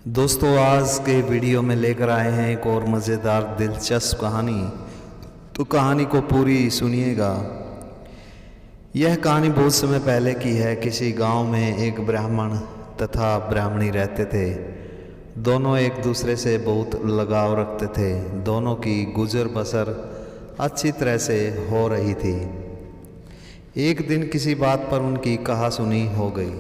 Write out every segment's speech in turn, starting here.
दोस्तों, आज के वीडियो में लेकर आए हैं एक और मज़ेदार दिलचस्प कहानी। तो कहानी को पूरी सुनिएगा। यह कहानी बहुत समय पहले की है। किसी गांव में एक ब्राह्मण तथा ब्राह्मणी रहते थे। दोनों एक दूसरे से बहुत लगाव रखते थे। दोनों की गुजर बसर अच्छी तरह से हो रही थी। एक दिन किसी बात पर उनकी कहासुनी हो गई।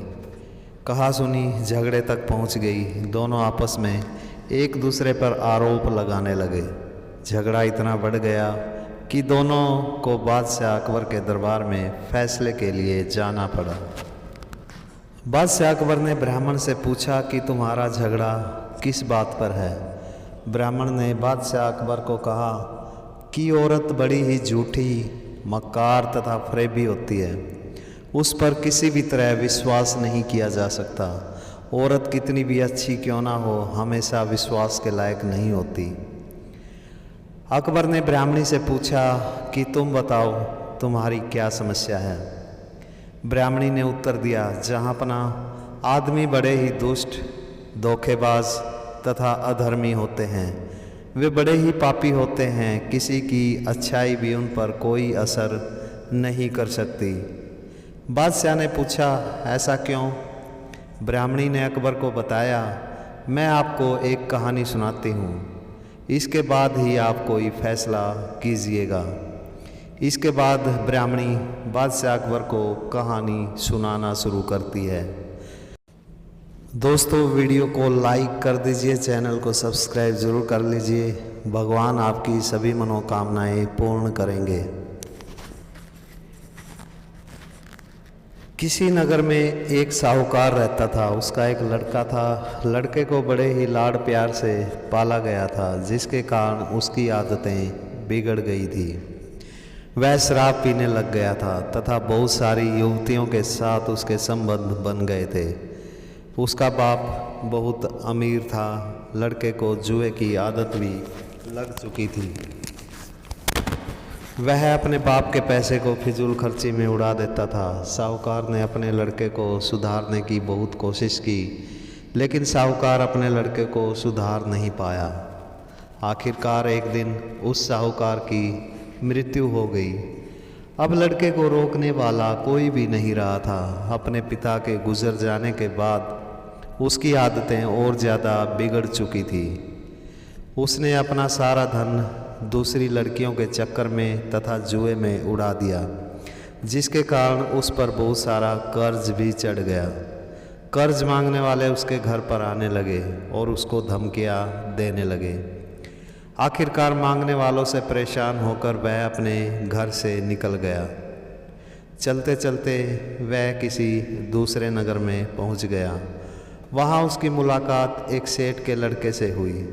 कहासुनी झगड़े तक पहुंच गई। दोनों आपस में एक दूसरे पर आरोप लगाने लगे। झगड़ा इतना बढ़ गया कि दोनों को बादशाह अकबर के दरबार में फैसले के लिए जाना पड़ा। बादशाह अकबर ने ब्राह्मण से पूछा कि तुम्हारा झगड़ा किस बात पर है। ब्राह्मण ने बादशाह अकबर को कहा कि औरत बड़ी ही झूठी, मक्कार तथा फरेबी होती है। उस पर किसी भी तरह विश्वास नहीं किया जा सकता। औरत कितनी भी अच्छी क्यों ना हो, हमेशा विश्वास के लायक नहीं होती। अकबर ने ब्राह्मणी से पूछा कि तुम बताओ, तुम्हारी क्या समस्या है। ब्राह्मणी ने उत्तर दिया, जहाँपना आदमी बड़े ही दुष्ट, धोखेबाज तथा अधर्मी होते हैं। वे बड़े ही पापी होते हैं। किसी की अच्छाई भी उन पर कोई असर नहीं कर सकती। बादशाह ने पूछा, ऐसा क्यों? ब्राह्मणी ने अकबर को बताया, मैं आपको एक कहानी सुनाती हूँ, इसके बाद ही आप कोई फैसला कीजिएगा। इसके बाद ब्राह्मणी बादशाह अकबर को कहानी सुनाना शुरू करती है। दोस्तों, वीडियो को लाइक कर दीजिए, चैनल को सब्सक्राइब ज़रूर कर लीजिए। भगवान आपकी सभी मनोकामनाएं पूर्ण करेंगे। किसी नगर में एक साहूकार रहता था। उसका एक लड़का था। लड़के को बड़े ही लाड़ प्यार से पाला गया था, जिसके कारण उसकी आदतें बिगड़ गई थी। वह शराब पीने लग गया था तथा बहुत सारी युवतियों के साथ उसके संबंध बन गए थे। उसका बाप बहुत अमीर था। लड़के को जुए की आदत भी लग चुकी थी। वह अपने बाप के पैसे को फिजूल खर्ची में उड़ा देता था। साहूकार ने अपने लड़के को सुधारने की बहुत कोशिश की, लेकिन साहूकार अपने लड़के को सुधार नहीं पाया। आखिरकार एक दिन उस साहूकार की मृत्यु हो गई। अब लड़के को रोकने वाला कोई भी नहीं रहा था। अपने पिता के गुजर जाने के बाद उसकी आदतें और ज़्यादा बिगड़ चुकी थी। उसने अपना सारा धन दूसरी लड़कियों के चक्कर में तथा जुए में उड़ा दिया, जिसके कारण उस पर बहुत सारा कर्ज भी चढ़ गया। कर्ज मांगने वाले उसके घर पर आने लगे और उसको धमकियां देने लगे। आखिरकार मांगने वालों से परेशान होकर वह अपने घर से निकल गया। चलते चलते वह किसी दूसरे नगर में पहुंच गया। वहां उसकी मुलाकात एक सेठ के लड़के से हुई।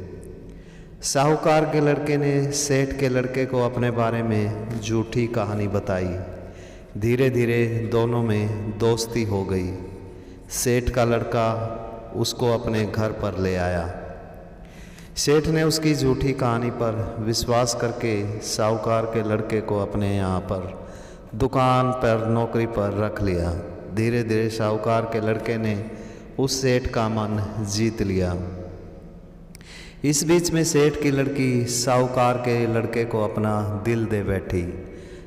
साहूकार के लड़के ने सेठ के लड़के को अपने बारे में झूठी कहानी बताई। धीरे धीरे दोनों में दोस्ती हो गई। सेठ का लड़का उसको अपने घर पर ले आया। सेठ ने उसकी झूठी कहानी पर विश्वास करके साहूकार के लड़के को अपने यहाँ पर दुकान पर नौकरी पर रख लिया। धीरे धीरे साहूकार के लड़के ने उस सेठ का मन जीत लिया। इस बीच में सेठ की लड़की साहूकार के लड़के को अपना दिल दे बैठी।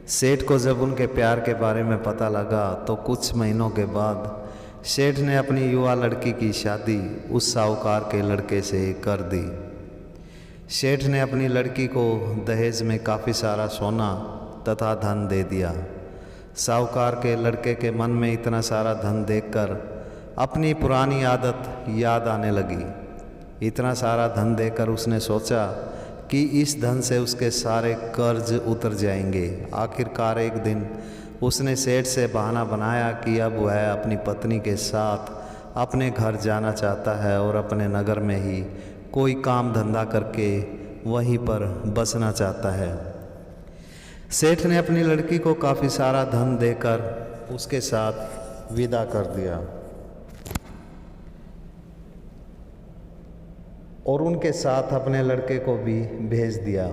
सेठ को जब उनके प्यार के बारे में पता लगा तो कुछ महीनों के बाद सेठ ने अपनी युवा लड़की की शादी उस साहूकार के लड़के से कर दी। सेठ ने अपनी लड़की को दहेज में काफ़ी सारा सोना तथा धन दे दिया। साहूकार के लड़के के मन में इतना सारा धन देखकर अपनी पुरानी आदत याद आने लगी। इतना सारा धन देकर उसने सोचा कि इस धन से उसके सारे कर्ज उतर जाएंगे। आखिरकार एक दिन उसने सेठ से बहाना बनाया कि अब वह अपनी पत्नी के साथ अपने घर जाना चाहता है और अपने नगर में ही कोई काम धंधा करके वहीं पर बसना चाहता है। सेठ ने अपनी लड़की को काफ़ी सारा धन देकर उसके साथ विदा कर दिया और उनके साथ अपने लड़के को भी भेज दिया।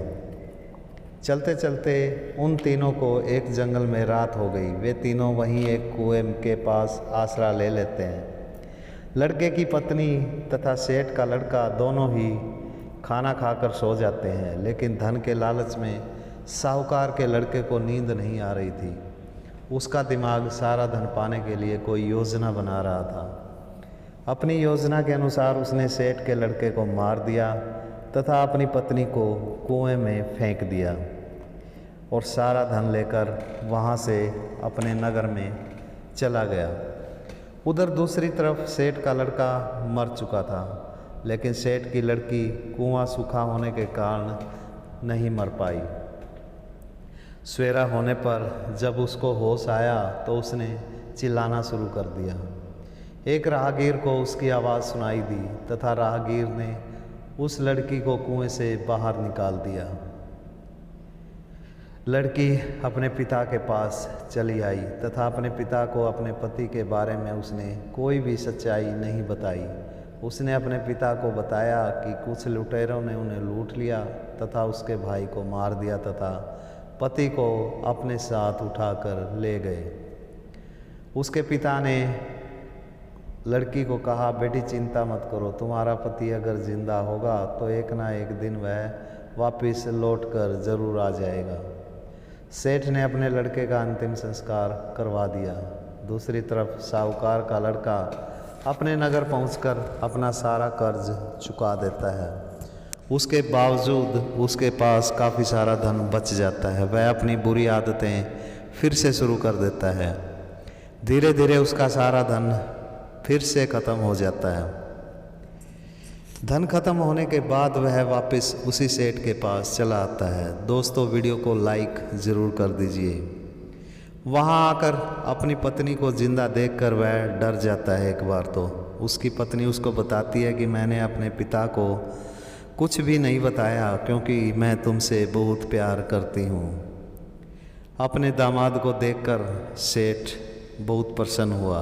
चलते चलते उन तीनों को एक जंगल में रात हो गई। वे तीनों वहीं एक कुएं के पास आसरा ले लेते हैं। लड़के की पत्नी तथा सेठ का लड़का दोनों ही खाना खाकर सो जाते हैं, लेकिन धन के लालच में साहूकार के लड़के को नींद नहीं आ रही थी। उसका दिमाग सारा धन पाने के लिए कोई योजना बना रहा था। अपनी योजना के अनुसार उसने सेठ के लड़के को मार दिया तथा अपनी पत्नी को कुएं में फेंक दिया और सारा धन लेकर वहाँ से अपने नगर में चला गया। उधर दूसरी तरफ सेठ का लड़का मर चुका था, लेकिन सेठ की लड़की कुआं सूखा होने के कारण नहीं मर पाई। सवेरा होने पर जब उसको होश आया तो उसने चिल्लाना शुरू कर दिया। एक राहगीर को उसकी आवाज़ सुनाई दी तथा राहगीर ने उस लड़की को कुएं से बाहर निकाल दिया। लड़की अपने पिता के पास चली आई तथा अपने पिता को अपने पति के बारे में उसने कोई भी सच्चाई नहीं बताई। उसने अपने पिता को बताया कि कुछ लुटेरों ने उन्हें लूट लिया तथा उसके भाई को मार दिया तथा पति को अपने साथ उठाकर ले गए। उसके पिता ने लड़की को कहा, बेटी चिंता मत करो, तुम्हारा पति अगर जिंदा होगा तो एक ना एक दिन वह वापस लौट कर जरूर आ जाएगा। सेठ ने अपने लड़के का अंतिम संस्कार करवा दिया। दूसरी तरफ साहूकार का लड़का अपने नगर पहुंचकर अपना सारा कर्ज चुका देता है। उसके बावजूद उसके पास काफ़ी सारा धन बच जाता है। वह अपनी बुरी आदतें फिर से शुरू कर देता है। धीरे धीरे उसका सारा धन फिर से ख़त्म हो जाता है। धन खत्म होने के बाद वह वापस उसी सेठ के पास चला आता है। दोस्तों, वीडियो को लाइक ज़रूर कर दीजिए। वहाँ आकर अपनी पत्नी को जिंदा देखकर वह डर जाता है। एक बार तो उसकी पत्नी उसको बताती है कि मैंने अपने पिता को कुछ भी नहीं बताया क्योंकि मैं तुमसे बहुत प्यार करती हूँ। अपने दामाद को देखकर सेठ बहुत प्रसन्न हुआ।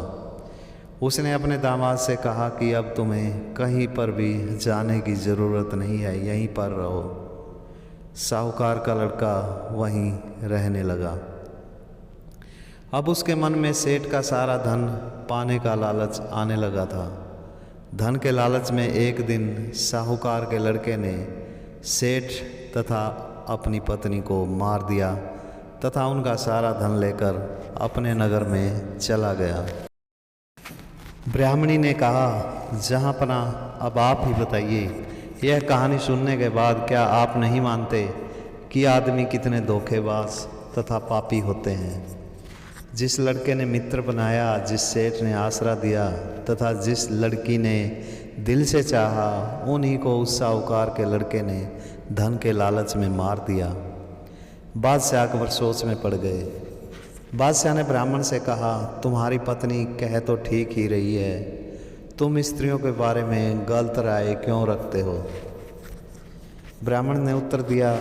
उसने अपने दामाद से कहा कि अब तुम्हें कहीं पर भी जाने की ज़रूरत नहीं है, यहीं पर रहो। साहूकार का लड़का वहीं रहने लगा। अब उसके मन में सेठ का सारा धन पाने का लालच आने लगा था। धन के लालच में एक दिन साहूकार के लड़के ने सेठ तथा अपनी पत्नी को मार दिया तथा उनका सारा धन लेकर अपने नगर में चला गया। ब्राह्मणी ने कहा, जहाँपना अब आप ही बताइए, यह कहानी सुनने के बाद क्या आप नहीं मानते कि आदमी कितने धोखेबाज तथा पापी होते हैं। जिस लड़के ने मित्र बनाया, जिस सेठ ने आसरा दिया तथा जिस लड़की ने दिल से चाहा, उन्हीं को उस साहूकार के लड़के ने धन के लालच में मार दिया। बादशाह अकबर सोच में पड़ गए। बादशाह ने ब्राह्मण से कहा, तुम्हारी पत्नी कह तो ठीक ही रही है, तुम स्त्रियों के बारे में गलत राय क्यों रखते हो। ब्राह्मण ने उत्तर दिया,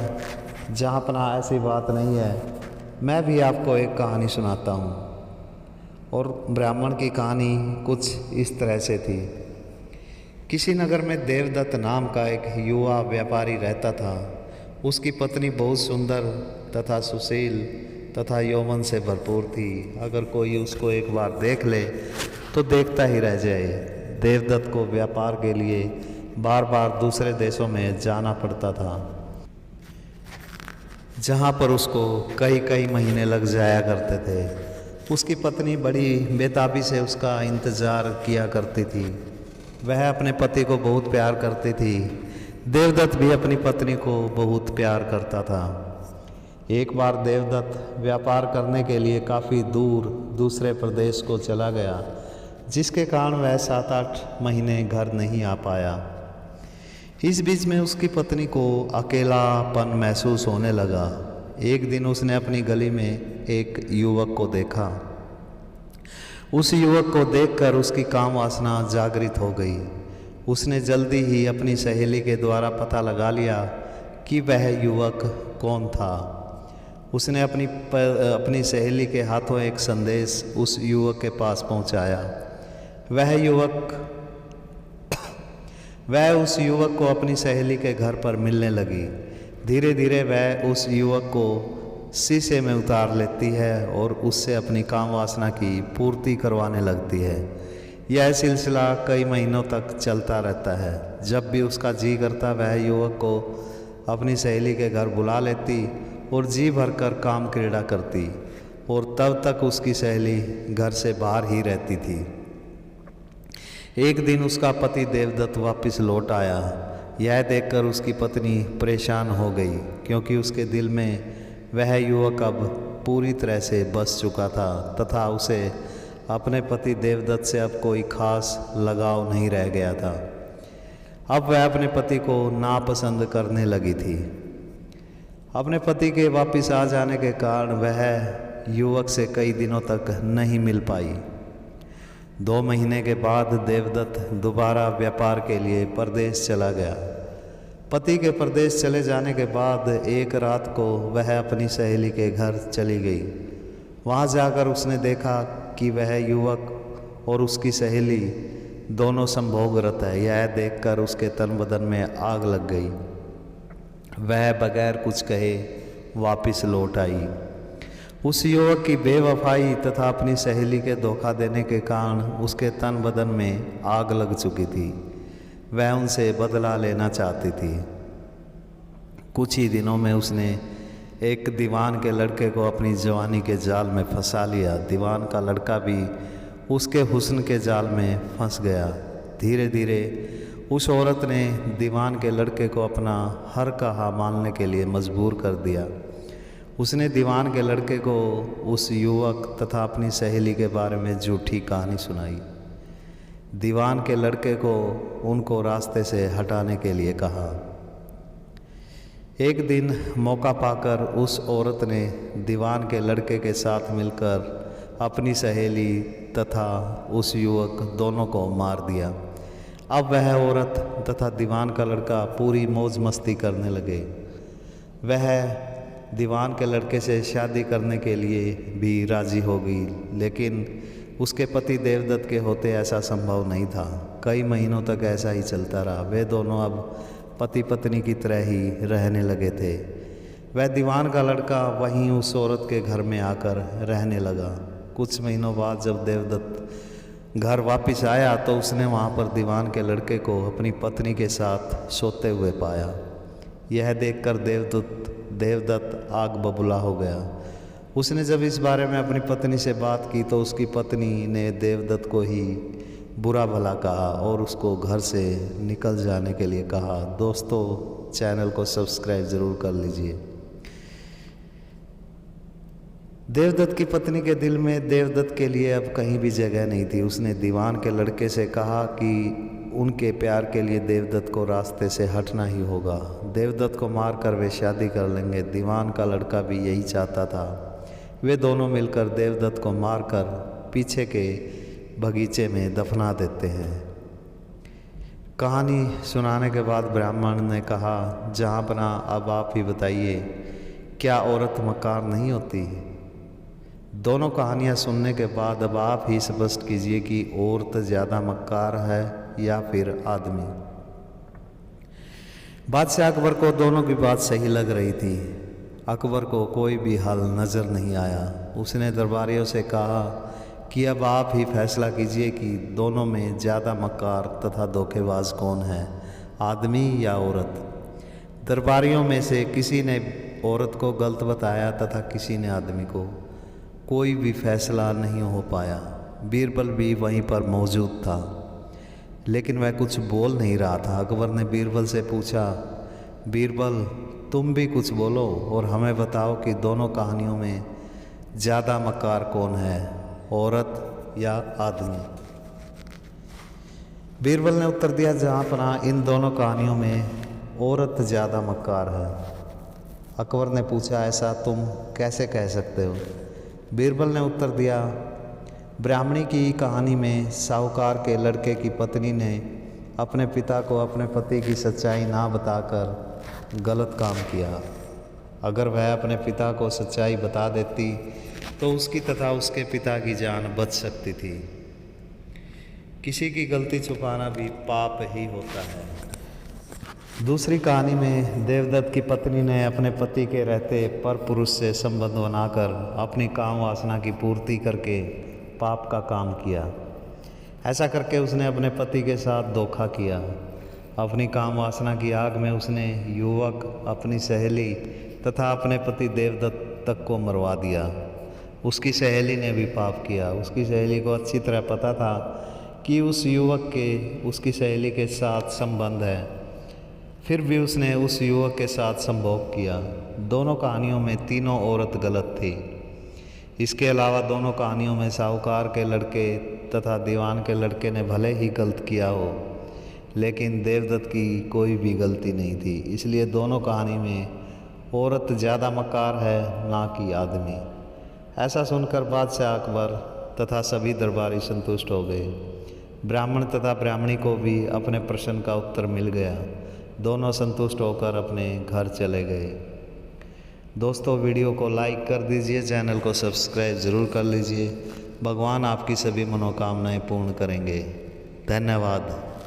जहाँपना ऐसी बात नहीं है, मैं भी आपको एक कहानी सुनाता हूँ। और ब्राह्मण की कहानी कुछ इस तरह से थी। किसी नगर में देवदत्त नाम का एक युवा व्यापारी रहता था। उसकी पत्नी बहुत सुंदर तथा सुशील तथा यौवन से भरपूर थी। अगर कोई उसको एक बार देख ले तो देखता ही रह जाए। देवदत्त को व्यापार के लिए बार बार दूसरे देशों में जाना पड़ता था, जहाँ पर उसको कई कई महीने लग जाया करते थे। उसकी पत्नी बड़ी बेताबी से उसका इंतज़ार किया करती थी। वह अपने पति को बहुत प्यार करती थी। देवदत्त भी अपनी पत्नी को बहुत प्यार करता था। एक बार देवदत्त व्यापार करने के लिए काफ़ी दूर दूसरे प्रदेश को चला गया, जिसके कारण वह 7-8 महीने घर नहीं आ पाया। इस बीच में उसकी पत्नी को अकेलापन महसूस होने लगा। एक दिन उसने अपनी गली में एक युवक को देखा। उस युवक को देखकर उसकी काम वासना जागृत हो गई। उसने जल्दी ही अपनी सहेली के द्वारा पता लगा लिया कि वह युवक कौन था। उसने अपनी सहेली के हाथों एक संदेश उस युवक के पास पहुंचाया। वह उस युवक को अपनी सहेली के घर पर मिलने लगी। धीरे धीरे वह उस युवक को शीशे में उतार लेती है और उससे अपनी काम वासना की पूर्ति करवाने लगती है। यह सिलसिला कई महीनों तक चलता रहता है। जब भी उसका जी करता वह युवक को अपनी सहेली के घर बुला लेती और जी भरकर काम क्रीड़ा करती, और तब तक उसकी सहेली घर से बाहर ही रहती थी। एक दिन उसका पति देवदत्त वापस लौट आया। यह देखकर उसकी पत्नी परेशान हो गई, क्योंकि उसके दिल में वह युवक अब पूरी तरह से बस चुका था तथा उसे अपने पति देवदत्त से अब कोई खास लगाव नहीं रह गया था। अब वह अपने पति को नापसंद करने लगी थी। अपने पति के वापस आ जाने के कारण वह युवक से कई दिनों तक नहीं मिल पाई। 2 महीने के बाद देवदत्त दोबारा व्यापार के लिए परदेश चला गया। पति के परदेश चले जाने के बाद एक रात को वह अपनी सहेली के घर चली गई। वहाँ जाकर उसने देखा कि वह युवक और उसकी सहेली दोनों संभोगरत है। यह देखकर उसके तन बदन में आग लग गई। वह बगैर कुछ कहे वापस लौट आई। उस युवक की बेवफाई तथा अपनी सहेली के धोखा देने के कारण उसके तन बदन में आग लग चुकी थी। वह उनसे बदला लेना चाहती थी। कुछ ही दिनों में उसने एक दीवान के लड़के को अपनी जवानी के जाल में फंसा लिया। दीवान का लड़का भी उसके हुस्न के जाल में फंस गया। धीरे धीरे उस औरत ने दीवान के लड़के को अपना हर कहा मानने के लिए मजबूर कर दिया। उसने दीवान के लड़के को उस युवक तथा अपनी सहेली के बारे में झूठी कहानी सुनाई। दीवान के लड़के को उनको रास्ते से हटाने के लिए कहा। एक दिन मौका पाकर उस औरत ने दीवान के लड़के के साथ मिलकर अपनी सहेली तथा उस युवक दोनों को मार दिया। अब वह औरत तथा दीवान का लड़का पूरी मौज मस्ती करने लगे। वह दीवान के लड़के से शादी करने के लिए भी राजी हो गई, लेकिन उसके पति देवदत्त के होते ऐसा संभव नहीं था। कई महीनों तक ऐसा ही चलता रहा। वे दोनों अब पति पत्नी की तरह ही रहने लगे थे। वह दीवान का लड़का वहीं उस औरत के घर में आकर रहने लगा। कुछ महीनों बाद जब देवदत्त घर वापस आया तो उसने वहाँ पर दीवान के लड़के को अपनी पत्नी के साथ सोते हुए पाया। यह देखकर देवदत्त आग बबूला हो गया। उसने जब इस बारे में अपनी पत्नी से बात की तो उसकी पत्नी ने देवदत्त को ही बुरा भला कहा और उसको घर से निकल जाने के लिए कहा। दोस्तों, चैनल को सब्सक्राइब ज़रूर कर लीजिए। देवदत्त की पत्नी के दिल में देवदत्त के लिए अब कहीं भी जगह नहीं थी। उसने दीवान के लड़के से कहा कि उनके प्यार के लिए देवदत्त को रास्ते से हटना ही होगा। देवदत्त को मारकर वे शादी कर लेंगे। दीवान का लड़का भी यही चाहता था। वे दोनों मिलकर देवदत्त को मारकर पीछे के बगीचे में दफना देते हैं। कहानी सुनाने के बाद ब्राह्मण ने कहा, जहाँपना अब आप ही बताइए, क्या औरत मक्कार नहीं होती? दोनों कहानियाँ सुनने के बाद अब आप ही स्पष्ट कीजिए कि औरत ज़्यादा मक्कार है या फिर आदमी। बादशाह अकबर को दोनों की बात सही लग रही थी। अकबर को कोई भी हल नज़र नहीं आया। उसने दरबारियों से कहा कि अब आप ही फैसला कीजिए कि दोनों में ज़्यादा मक्कार तथा धोखेबाज कौन है, आदमी या औरत। दरबारियों में से किसी ने औरत को गलत बताया तथा किसी ने आदमी को। कोई भी फैसला नहीं हो पाया। बीरबल भी वहीं पर मौजूद था, लेकिन वह कुछ बोल नहीं रहा था। अकबर ने बीरबल से पूछा, बीरबल, तुम भी कुछ बोलो और हमें बताओ कि दोनों कहानियों में ज़्यादा मक्कार कौन है, औरत या आदमी। बीरबल ने उत्तर दिया, जहाँपना इन दोनों कहानियों में औरत ज़्यादा मक्कार है। अकबर ने पूछा, ऐसा तुम कैसे कह सकते हो? बीरबल ने उत्तर दिया, ब्राह्मणी की कहानी में साहूकार के लड़के की पत्नी ने अपने पिता को अपने पति की सच्चाई ना बताकर गलत काम किया। अगर वह अपने पिता को सच्चाई बता देती तो उसकी तथा उसके पिता की जान बच सकती थी। किसी की गलती छुपाना भी पाप ही होता है। दूसरी कहानी में देवदत्त की पत्नी ने अपने पति के रहते पर पुरुष से संबंध बनाकर अपनी काम वासना की पूर्ति करके पाप का काम किया। ऐसा करके उसने अपने पति के साथ धोखा किया। अपनी काम वासना की आग में उसने युवक, अपनी सहेली तथा अपने पति देवदत्त तक को मरवा दिया। उसकी सहेली ने भी पाप किया। उसकी सहेली को अच्छी तरह पता था कि उस युवक के उसकी सहेली के साथ संबंध है, फिर भी उसने उस युवक के साथ संभोग किया। दोनों कहानियों में तीनों औरत गलत थी। इसके अलावा दोनों कहानियों में साहूकार के लड़के तथा दीवान के लड़के ने भले ही गलत किया हो, लेकिन देवदत्त की कोई भी गलती नहीं थी। इसलिए दोनों कहानी में औरत ज़्यादा मक्कार है, ना कि आदमी। ऐसा सुनकर बादशाह अकबर तथा सभी दरबारी संतुष्ट हो गए। ब्राह्मण तथा ब्राह्मणी को भी अपने प्रश्न का उत्तर मिल गया। दोनों संतुष्ट होकर अपने घर चले गए। दोस्तों, वीडियो को लाइक कर दीजिए, चैनल को सब्सक्राइब ज़रूर कर लीजिए। भगवान आपकी सभी मनोकामनाएं पूर्ण करेंगे। धन्यवाद।